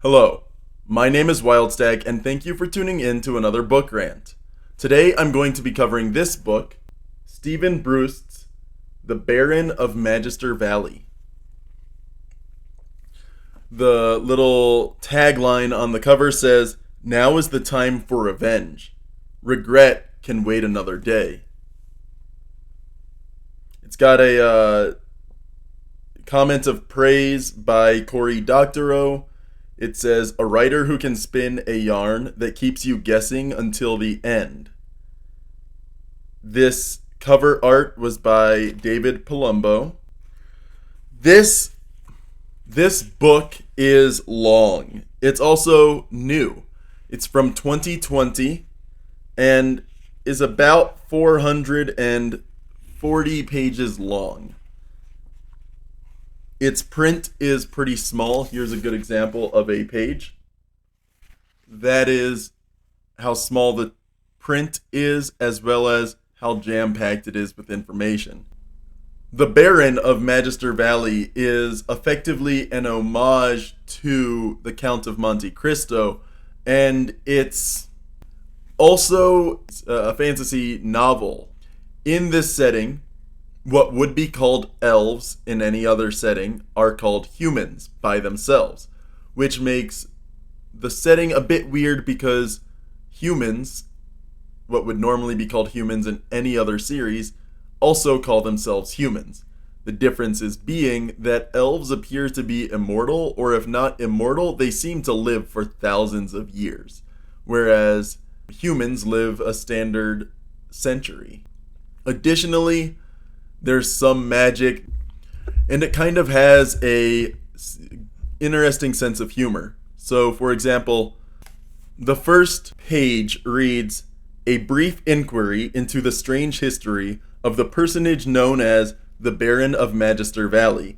Hello, my name is Wildstag, and thank you for tuning in to another book rant. Today I'm going to be covering this book, Stephen Brust's The Baron of Magister Valley. The little tagline on the cover says, "Now is the time for revenge. Regret can wait another day." It's got a comment of praise by Cory Doctorow. It says, "A writer who can spin a yarn that keeps you guessing until the end." This cover art was by David Palumbo. This book is long. It's also new. It's from 2020 and is about 440 pages long. Its print is pretty small. Here's a good example of a page. That is how small the print is, as well as how jam-packed it is with information. The Baron of Magister Valley is effectively an homage to the Count of Monte Cristo, and it's also a fantasy novel. In this setting, what would be called elves in any other setting are called humans by themselves, which makes the setting a bit weird because humans, what would normally be called humans in any other series, also call themselves humans. The difference is being that elves appear to be immortal, or if not immortal, they seem to live for thousands of years, whereas humans live a standard century. Additionally, there's some magic, and it kind of has a interesting sense of humor. So, for example, the first page reads, "A brief inquiry into the strange history of the personage known as the Baron of Magister Valley,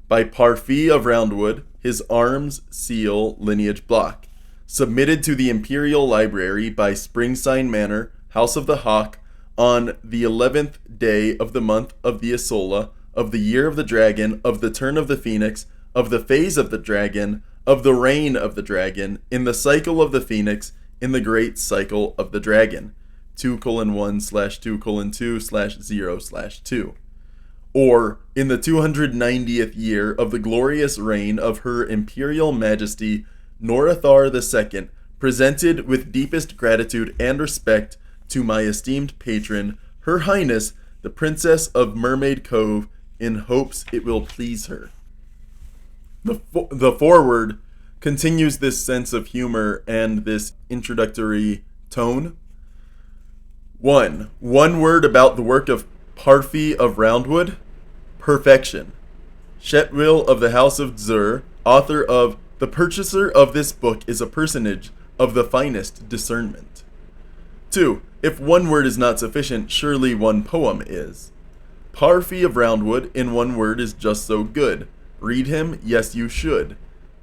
by Parfee of Roundwood, his arms, seal, lineage block. Submitted to the Imperial Library by Springside Manor, House of the Hawk, on the 11th day of the month of the Isola, of the year of the dragon, of the turn of the phoenix, of the phase of the dragon, of the reign of the dragon, in the cycle of the phoenix, in the great cycle of the dragon, 2:1/2:2/0/2. Or, in the 290th year of the glorious reign of her Imperial Majesty, Norathar II, presented with deepest gratitude and respect to my esteemed patron, Her Highness, the Princess of Mermaid Cove, in hopes it will please her." The foreword continues this sense of humor and this introductory tone. One word about the work of Parfee of Roundwood: perfection. Shetwill of the House of Zur, author of "The purchaser of this book is a personage of the finest discernment." 2. If one word is not sufficient, surely one poem is. Parfee of Roundwood, in one word, is just so good. Read him, yes you should.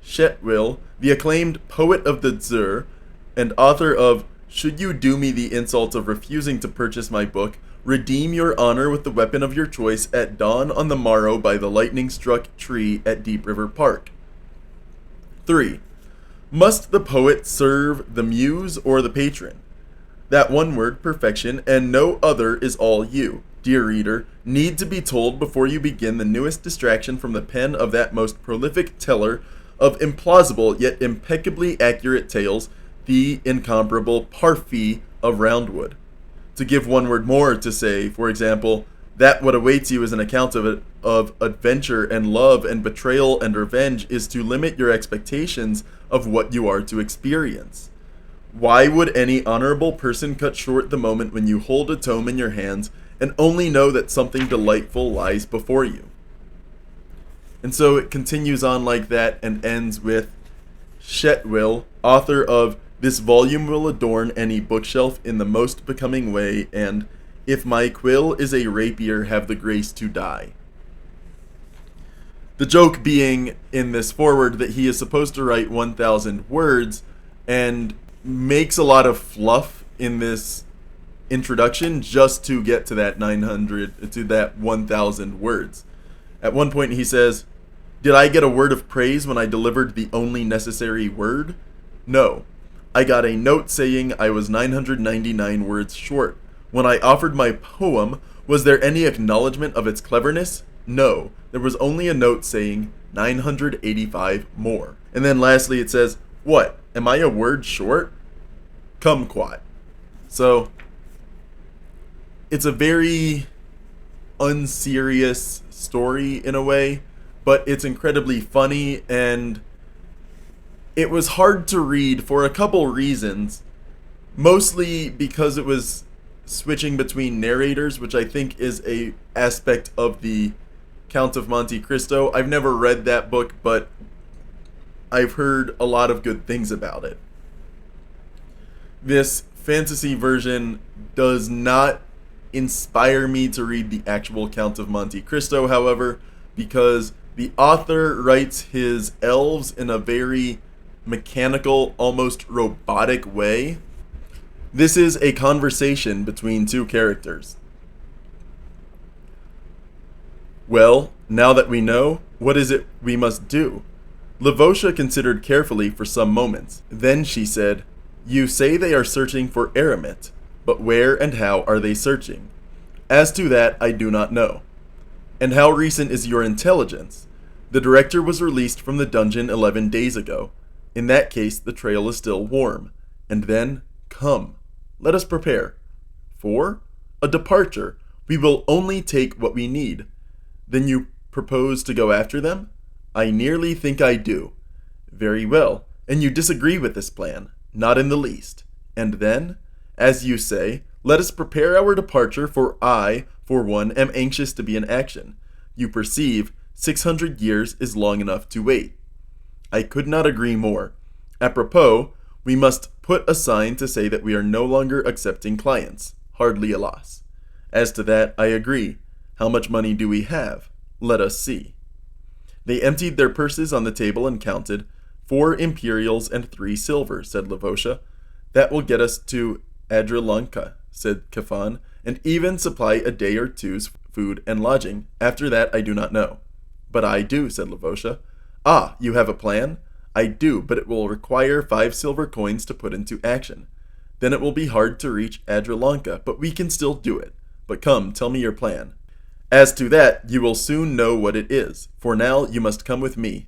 Shetwill, the acclaimed poet of the Zur, and author of "Should you do me the insult of refusing to purchase my book, redeem your honor with the weapon of your choice at dawn on the morrow by the lightning-struck tree at Deep River Park." 3. Must the poet serve the muse or the patron? That one word, perfection, and no other is all you, dear reader, need to be told before you begin the newest distraction from the pen of that most prolific teller of implausible yet impeccably accurate tales, the incomparable Parfee of Roundwood. To give one word more, to say, for example, that what awaits you is an account of adventure and love and betrayal and revenge, is to limit your expectations of what you are to experience. Why would any honorable person cut short the moment when you hold a tome in your hands and only know that something delightful lies before you? And so it continues on like that and ends with Shetwill, author of "This volume will adorn any bookshelf in the most becoming way," and "If my quill is a rapier, have the grace to die." The joke being in this foreword that he is supposed to write 1,000 words and makes a lot of fluff in this introduction just to get to that 1,000 words. At one point he says, Did I get a word of praise when I delivered the only necessary word? No. I got a note saying I was 999 words short. When I offered my poem, was there any acknowledgement of its cleverness? No. There was only a note saying 985 more. And then lastly it says, what? Am I a word short? Kumquat. So, it's a very unserious story in a way, but it's incredibly funny, and it was hard to read for a couple reasons. Mostly because it was switching between narrators, which I think is a aspect of the Count of Monte Cristo. I've never read that book, but I've heard a lot of good things about it. This fantasy version does not inspire me to read the actual Count of Monte Cristo, however, because the author writes his elves in a very mechanical, almost robotic way. This is a conversation between two characters. Well, now that we know, what is it we must do? Levosha considered carefully for some moments. Then she said, you say they are searching for Aramet, but where and how are they searching? As to that, I do not know. And how recent is your intelligence? The director was released from the dungeon 11 days ago. In that case, the trail is still warm. And then, come. Let us prepare. For? A departure. We will only take what we need. Then you propose to go after them? I nearly think I do. Very well. And you disagree with this plan? Not in the least. And then, as you say, let us prepare our departure, for I, for one, am anxious to be in action. You perceive, 600 years is long enough to wait. I could not agree more. Apropos, we must put a sign to say that we are no longer accepting clients. Hardly a loss. As to that, I agree. How much money do we have? Let us see. They emptied their purses on the table and counted. 4 imperials and 3 silver, said Levosha. That will get us to Adrilanka, said Kafan, and even supply a day or two's food and lodging. After that, I do not know. But I do, said Levosha. Ah, you have a plan? I do, but it will require 5 silver coins to put into action. Then it will be hard to reach Adrilanka, but we can still do it. But come, tell me your plan. As to that, you will soon know what it is. For now, you must come with me.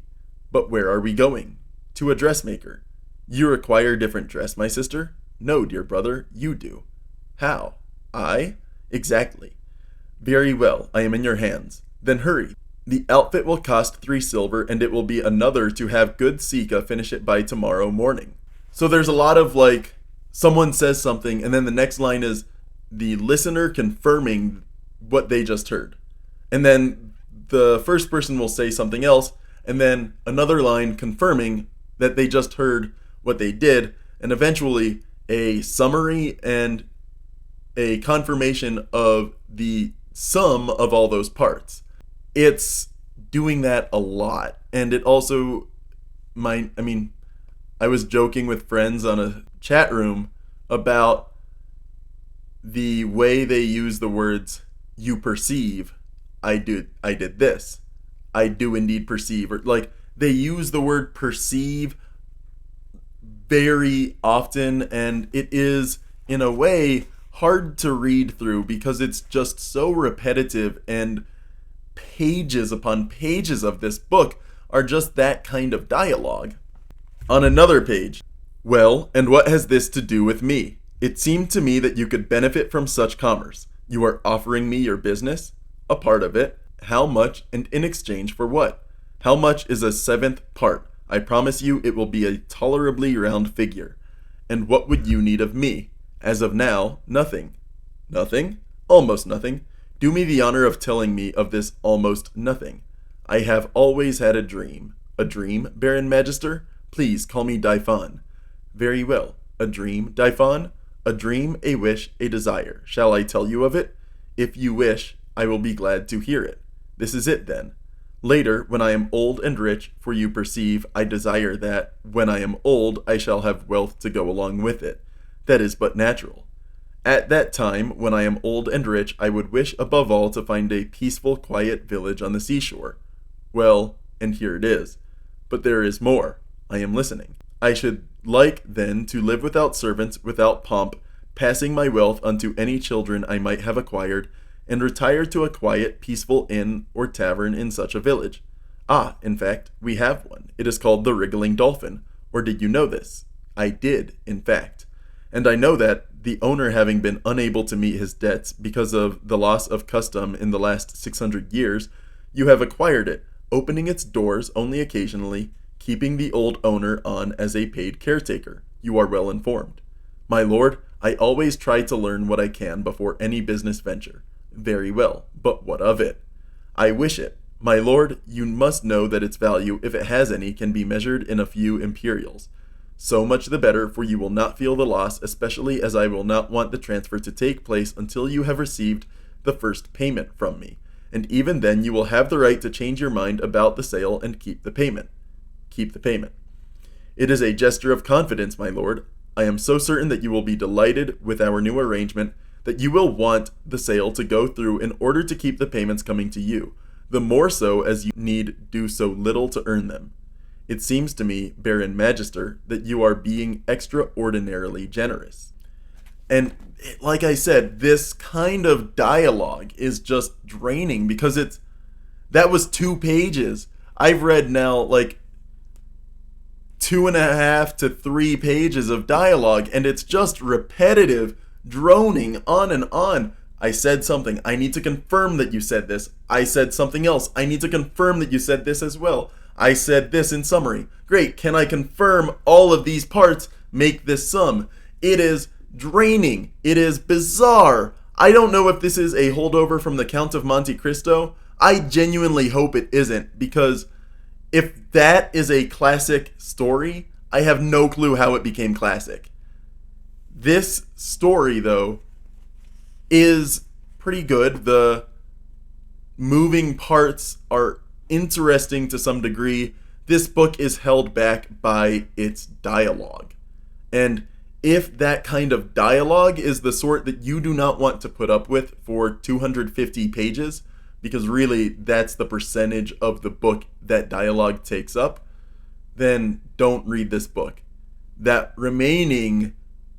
But where are we going? To a dressmaker. You require different dress, my sister? No, dear brother, you do. How? I? Exactly. Very well, I am in your hands. Then hurry. The outfit will cost 3 silver, and it will be another to have good Sika finish it by tomorrow morning. So there's a lot of someone says something, and then the next line is the listener confirming what they just heard. And then the first person will say something else, and then another line confirming that they just heard what they did, and eventually a summary and a confirmation of the sum of all those parts. It's doing that a lot, and it also, I was joking with friends on a chat room about the way they use the words, you perceive, I did this, I do indeed perceive, or they use the word perceive very often, and it is, in a way, hard to read through because it's just so repetitive, and pages upon pages of this book are just that kind of dialogue. On another page, well, and what has this to do with me? It seemed to me that you could benefit from such commerce. You are offering me your business? A part of it. How much, and in exchange for what? How much is a 7th part? I promise you it will be a tolerably round figure. And what would you need of me? As of now, nothing. Nothing? Almost nothing. Do me the honor of telling me of this almost nothing. I have always had a dream. A dream, Baron Magister? Please call me Daifan. Very well. A dream, Daifan? A dream, a wish, a desire. Shall I tell you of it? If you wish, I will be glad to hear it. This is it, then. Later, when I am old and rich, for you perceive, I desire that, when I am old, I shall have wealth to go along with it. That is but natural. At that time, when I am old and rich, I would wish above all to find a peaceful, quiet village on the seashore. Well, and here it is. But there is more. I am listening. I should like, then, to live without servants, without pomp, passing my wealth unto any children I might have acquired, and retire to a quiet, peaceful inn or tavern in such a village. Ah, in fact, we have one. It is called the Wriggling Dolphin. Or did you know this? I did, in fact. And I know that, the owner having been unable to meet his debts because of the loss of custom in the last 600 years, you have acquired it, opening its doors only occasionally, keeping the old owner on as a paid caretaker. You are well informed. My lord, I always try to learn what I can before any business venture. Very well, but what of it? I wish it. My lord, you must know that its value, if it has any, can be measured in a few imperials. So much the better, for you will not feel the loss, especially as I will not want the transfer to take place until you have received the first payment from me. And even then you will have the right to change your mind about the sale and keep the payment. Keep the payment. It is a gesture of confidence, my lord. I am so certain that you will be delighted with our new arrangement that you will want the sale to go through in order to keep the payments coming to you, the more so as you need do so little to earn them. It seems to me, Baron Magister, that you are being extraordinarily generous. And like I said, this kind of dialogue is just draining because that was 2 pages. I've read now like 2.5 to 3 pages of dialogue, and it's just repetitive, droning on and on. I said something. I need to confirm that you said this. I said something else. I need to confirm that you said this as well. I said this in summary. Great. Can I confirm all of these parts? Make this sum. It is draining. It is bizarre. I don't know if this is a holdover from the Count of Monte Cristo. I genuinely hope it isn't, because if that is a classic story, I have no clue how it became classic. This story, though, is pretty good. The moving parts are interesting to some degree. This book is held back by its dialogue. And if that kind of dialogue is the sort that you do not want to put up with for 250 pages, because really that's the percentage of the book that dialogue takes up, then don't read this book. That remaining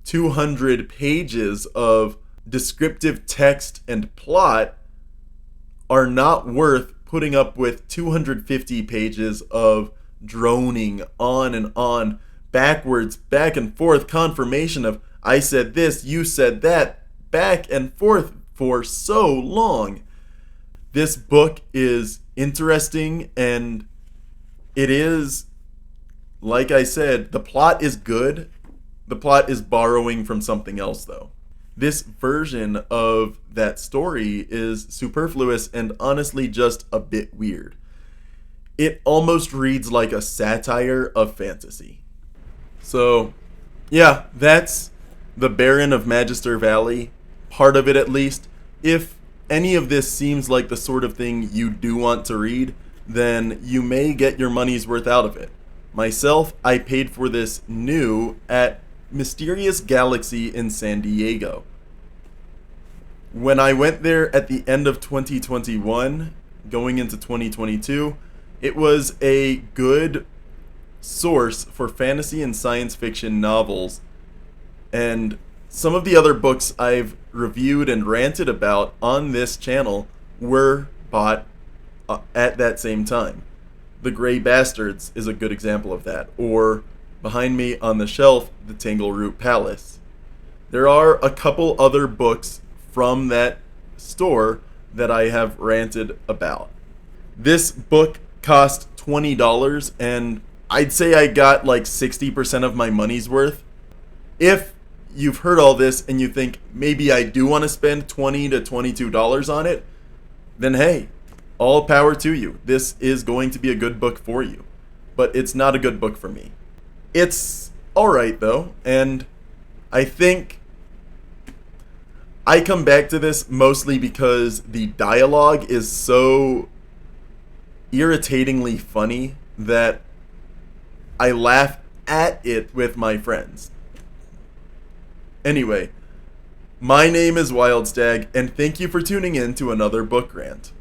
200 pages of descriptive text and plot are not worth putting up with 250 pages of droning on, backwards, back and forth confirmation of I said this, you said that, back and forth for so long. This book is interesting, and it is, like I said, the plot is good. The plot is borrowing from something else, though. This version of that story is superfluous and honestly just a bit weird. It almost reads like a satire of fantasy. So, yeah, that's the Baron of Magister Valley, part of it at least. If any of this seems like the sort of thing you do want to read, then you may get your money's worth out of it. Myself, I paid for this new at Mysterious Galaxy in San Diego. When I went there at the end of 2021, going into 2022, it was a good source for fantasy and science fiction novels. And some of the other books I've reviewed and ranted about on this channel were bought at that same time. The Grey Bastards is a good example of that. Or behind me on the shelf, the Tangleroot Palace. There are a couple other books from that store that I have ranted about. This book cost $20, and I'd say I got like 60% of my money's worth. If you've heard all this and you think maybe I do want to spend $20 to $22 on it, then hey, all power to you. This is going to be a good book for you. But it's not a good book for me. It's alright though, and I think I come back to this mostly because the dialogue is so irritatingly funny that I laugh at it with my friends. Anyway, my name is Wildstag, and thank you for tuning in to another book rant.